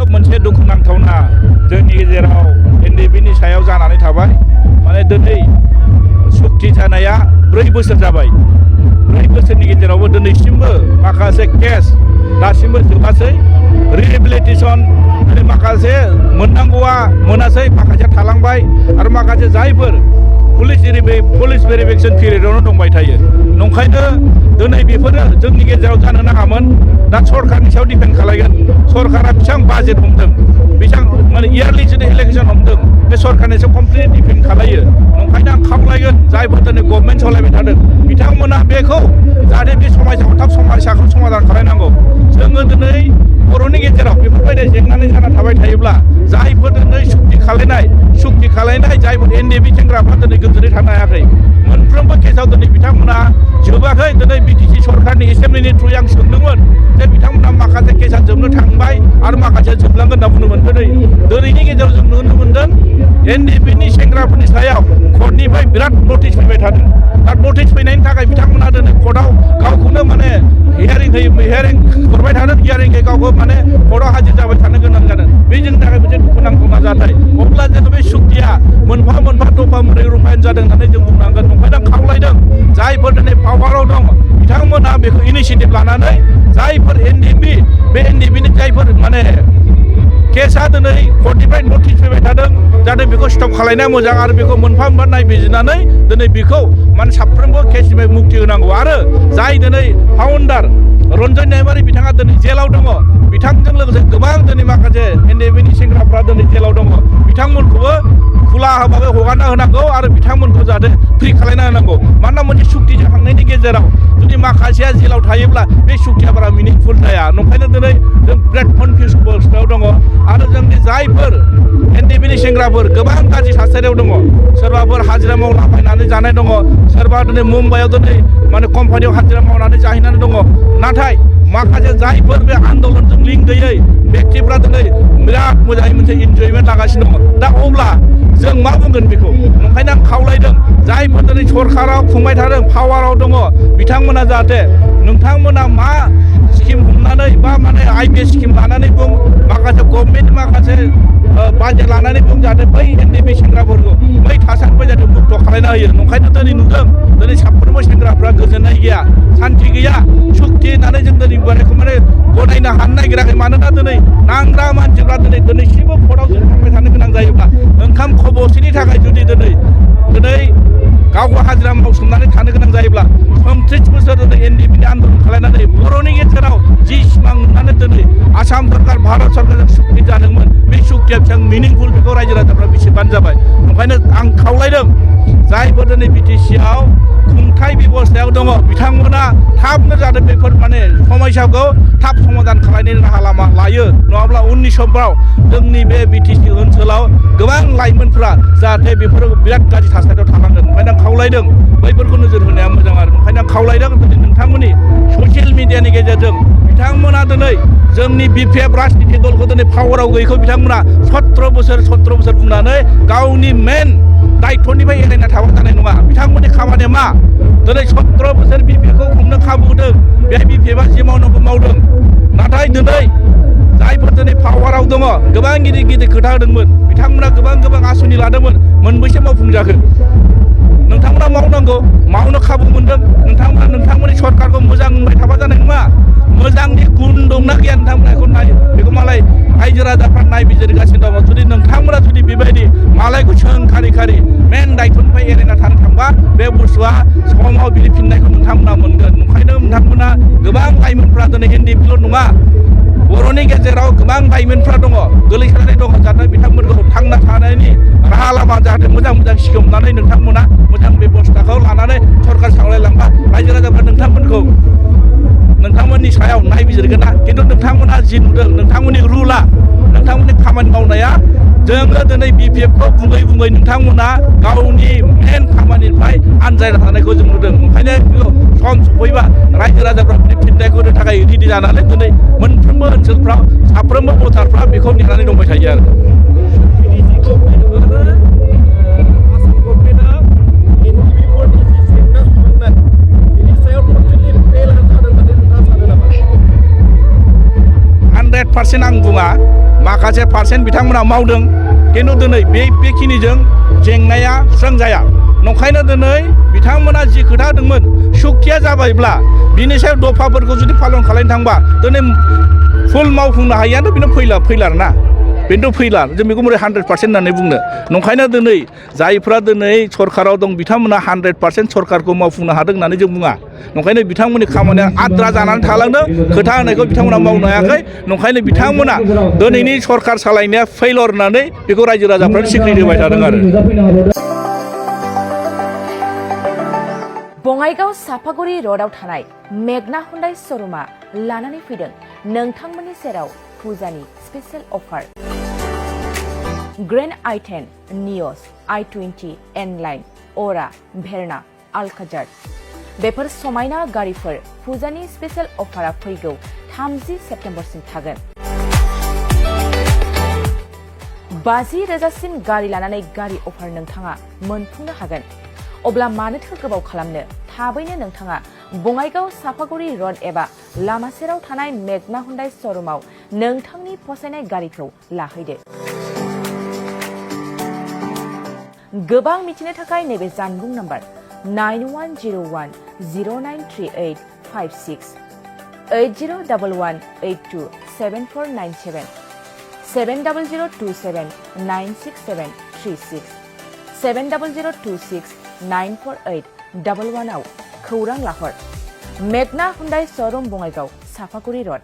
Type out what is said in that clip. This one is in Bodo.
खोब मोनसे दुखुनांथावना जोंनि गेजेराव एनडिएफबिनि सायाव जानानै थाबाय माने दिनै सुक्ति जानाया 4 बोसोर जाबाय 4 बोसोरनि गेजेरावबो दिनैसिमबो माखासे केस दासिमबो जोबासै रिहेबिलिटेसन माखासे मोननांगौआ मोनासै माखासे थालांबाय आरो माखासे जायफोर पुलिस भेरिफिकेसन पिरियडआवनो दंबाय थायो नंखायनो दिनै बेफोरो जोंनि गेजेराव जानो नाङामोन दा सरकारनि सायाव डिपेन्ड खालायगोन सरकारा बेसेबां बाजेट हमदों बेसेबां माने इयारलि जुदि इलेक्सन हमदों बे सरकारनि सायाव कमप्लिट डिपेन्ड खालायो नंखायनो आं खावलायगोन जायफोर दिनै गभर्नमेन्ट सालायबाय थादों बिथांमोना बेखौ जाहाथे बे समस्याखौ समाधान खालामनांगौ जोङो दिनै बर'नि गेजेराव बेफोरबायदि जेंनानि जाना थाबाय थायोब्ला जायफोर दिनै सुक्ति खालायनाय जायफोर एनडिएफबि सेंग्राफ्रा दिनै गोजोनै थानो हायाखै मोनफ्रोमबो केसाव दिनै बिथांमोना जोबाखै दिनै बिटिसि सरकारनि एसेम्ब्लिनि थ्रुयै आं सोंदोंमोन जे बिथांमोना माखासे केसा जोबनो थांबाय आरो माखासे जोबलांगोन होनना बुंदोंमोन दिनैनि गेजेराव जों नुनो मोनदों एनडिएफबिनि सेंग्राफोरनि सायाव कर्टनिफ्राय बिराद नटिस फैबाय थादों दा नटिस फैनायनि थाखाय बिथांमोना दिनै कर्टआव गावखौनो माने हियारिं हरबाय थादों हियारिंखै गावखौ माने कर्टआव हाजिर जाबाय थानो गोनां जादों बे जोंनि थाखाय मोनसे दुखुनांथावना जाथाय अब्ला जोङो बे सुक्तिया मोनफा दफा मोननै रुपायन जादों होननानै जों बुंनांगोन ओंखायनो आं खावलायदों जायफोर दिनै पावाराव दं बिथांमोना बेखौ इनिसियेटिभ लानानै जायफोर एनडिएफबि बे एनडिएफबिनि जायफोर माने केसा दिनै कर्टनिफ्राय नटिस फैबाय थादों जाहाथे बेखौ स्टप खालायनाया मोजां आरो बेखौ मोनफा नायबिजिरनानै दिनै बेखौ माने साफ्रोमबो केसनिफ्राय मुक्ति होनांगौ आरो जाय दिनै फाउन्डार रन्जय नार्जारि बिथाङा दिनै जेलाव दङ बिथांजों लोगोसे गोबां दिनै माखासे एनडिएफबिनि सेंग्राफ्रा दिनै जेलाव दङ बिथांमोनखौबो खुला भाबै हगारना होनांगौ आरो बिथांमोनखौ जाहाथे फ्रि खालायना होनांगौ मानोना मोनसे सुक्ति जाखांनायनि गेजेराव जुदि माखासेया जेलाव थायोब्ला बे सुक्तिया बारा मिनिंफुल जाया नंखायनो दिनै जों बिराद कनफिउस अबस्थायाव दङ आरो जोंनि जायफोर एनडिएफबिनि सेंग्राफोर गोबां गाज्रि थासारियाव दङ सोरबाफोर हाजिरा मावना फैनानै जानाय दङ सोरबा दिनै मुम्बाइआव दिनै माने कम्पानियाव हाजिरा मावनानै जाहैनानै दङ नाथाय माखासे जायफोर बे आन्दलनजों लिंक गैयै व्यक्तिफ्रा दिनै बिराद मोजाङै मोनसे इन्जयमेन्ट लागासिनो दङ दा अब्ला जों मा बुंगोन बेखौ ओंखायनो आं खावलायदों जायफोर दिनै सरकाराव खुंबाय थादों पावाराव दङ बिथांमोना जाहाथे नोंथांमोना मा स्किम हमनानै बा माने आइपिएस स्किम लानानै बुं माखासे गभर्नमेन्ट माखासे बाजेट लानानै बुं जाहाथे बै एनडिएफबि सेंग्राफोरखौ बै थासारिनिफ्राय जाहाथे मुक्त खालायना होयो नंखायनो दिनै नुदों दिनै साफ्रोमबो सेंग्राफ्रा गोजोननाय गैया सान्थि गैया सुक्ति होननानै जों दिनै बोरायखौ माने गनायनो हानो नागिराखै मानोना दिनै नांग्रा मानसिफ्रा दिनैसिमबो कर्टआव जों थांबाय थानो गोनां जायोब्ला ओंखाम खबसेनि थाखाय जुदि दिनै गावखौ हाजिरा मावसोमनानै थानो गोनां जायोब्ला 30 बोसोर दिनै एनडिएफबिनि आन्दलन खालायनानै बर'नि गेजेराव जि सिमां नुनानै दिनै आसाम सरकार भारत सरकारजों सुक्ति जादोंमोन बे सुक्तिया बेसेबां मिनिंफुल बेखौ रायजो राजाफ्रा मिथिबानो जाबाय ओंखायनो आं खावलायदों जायफोर दिनै बिटिसिआव खुंथाय बेबस्थायाव दङ बिथांमोना थाबनो जाहाथे बेफोर माने समस्याखौ थाब समाधान खालामनायनि राहा लामा लायो नङाब्ला उननि समफ्राव जोंनि बे बिटिसि ओनसोलाव गोबां लाइमोनफ्रा जाहाथे बेफोर बिराद गाज्रि थासारियाव थानांगोन ओंखायनो आं खावलायदों बैफोरखौ नोजोर होनाया मोजां आरो ओंखायनो आं खावलायदों दिनै नोंथांमोननि ससियेल मिडियानि गेजेरजों बिथांमोना दिनै जोंनि बिपिएफ राजनिति दलखौ दिनै पावाराव गैयैखौ बिथांमोना 17 बोसोर बुंनानै गावनि मेन दायित्वनिफ्राय एरायना थाबाय थानाय नङा बिथांमोननि खामानिया मा दिनै 17 बोसोर बिपिएफखौ खुंनो खाबु होदों बेहाय बिपिएफआ जि मावनांगौ मावदों नाथाय दिनै जायफोर दिनै पावाराव दङ गोबां गिदिर खोथा होदोंमोन बिथांमोना गोबां आसनि लादोंमोन मोनबैसे मावफुंजाखो नोंथांमोना मावनांगौ मावनो खाबु मोनदों नोंथांमोना नोंथांमोननि सरकारखौ मोजां मोनबाय थाबा जानाय नङा मोजांनि गुन दंना गैया नोंथांमोना बेखौ नायो बेखौ मालाय रायजो राजाफ्रा नायबिजिरगासिनो दङ जुदि नोंथांमोना बेबायदि मालायखौ खारि मेन दायित्वनिफ्राय एरायना थानो थांबा बे बुस्थुआ समाव बिलिफिननायखौ नोंथांमोना मोनगोन ओंखायनो नोंथांमोना गोबां लाइमोनफ्रा दिनै एनडिएफबिल' नङा बर'नि गेजेराव गोबां लाइमोनफ्रा दङ गोलैसोनानै दङ जाहाथे बिथांमोनखौ थांना थानायनि राहा लामा जाहाथे मोजां सिगांनानै नोंथांमोना मोजां बेबस्थाखौ लानानै सरकार सामलायलांबा रायजो राजाफ्रा नोंथांमोननि सायाव नायबिजिरगोन ना खिन्थु नोंथांमोना जि नुदों नोंथांमोननि रुला नोंथांमोननि खामानि मावनाया जोङो दिनै बिपिएफखौ बुङै नोंथांमोना गावनि मेन खामानिनिफ्राय आनजायना थानायखौ जों नुदों ओंखायनो सम सफैबा रायजो राजाफ्रा फिननायखौ होनो थाखाय रेडि जानानै दिनै मोनफ्रोमबो ओनसोलफ्राव साफ्रोमबो भटारफ्रा बेखौ नेनानै दंबाय थायो आरो आं बुङा माखासे पार्सेन्ट बिथांमोना मावदों खिन्थु दिनै बेखिनिजों जेंनाया सुस्रांजाया नंखायनो दिनै बिथांमोना जि खोथा होदोंमोन सुक्तिया जाबायब्ला बिनि सायाव दफाफोरखौ जुदि पालन खालामनो थांबा दिनै फुल मावफुंनो हायियानो बेनो फैला ना बेनोथ' फैला जों बेखौ बोरै 100% होननानै बुंनो नंखायनो दिनै जायफ्रा दिनै सरकाराव दं बिथांमोना 100% सरकारखौ मावफुंनो हादों होननानै जों बुङा नंखायनो बिथांमोननि खामानिया आद्रा जानानै थालांदों खोथा होनायखौ बिथांमोना मावनो हायाखै नंखायनो बिथांमोना दिनैनि सरकार सालायनाया फेलर होननानै बेखौ रायजो राजाफ्रा सिक्रिट होबाय थादों आरो बङाइगाव सापागुरि र'डआव थानाय मेगना हुन्डाइ श'रुमा लानानै फैदों नोंथांमोननि सेराव फुजानि स्पेशेल अफार ग्रेन्ड i10 नियस i20 N-लाइन अरा भेरना आल्काजार बेफोर समायना गारिफोर फुजानि स्पेशेल अफारा फैगौ 30 सेप्तेम्बरसिम थागोन 50,000सिम गारि लानानै गारि अफार नोंथाङा मोनफुंनो हागोन अब्ला मानोथो गोबाव खालामनो थाबैनो नोंथाङा बङाइगाव सापागुरि र'ड एबा लामा सेराव थानाय मेगना हुन्डाइ श'रुमाव नोंथांनि फसायनाय गारिखौ लाहैदो गोबां मिथिनो थाखाय नैबे जानबुं नाम्बार 9101093856 8011827497 700279673 70026948111 आव खौरां लाहर मेगना हुन्डाइ श'रुम बङाइगाव सापागुरि र'ड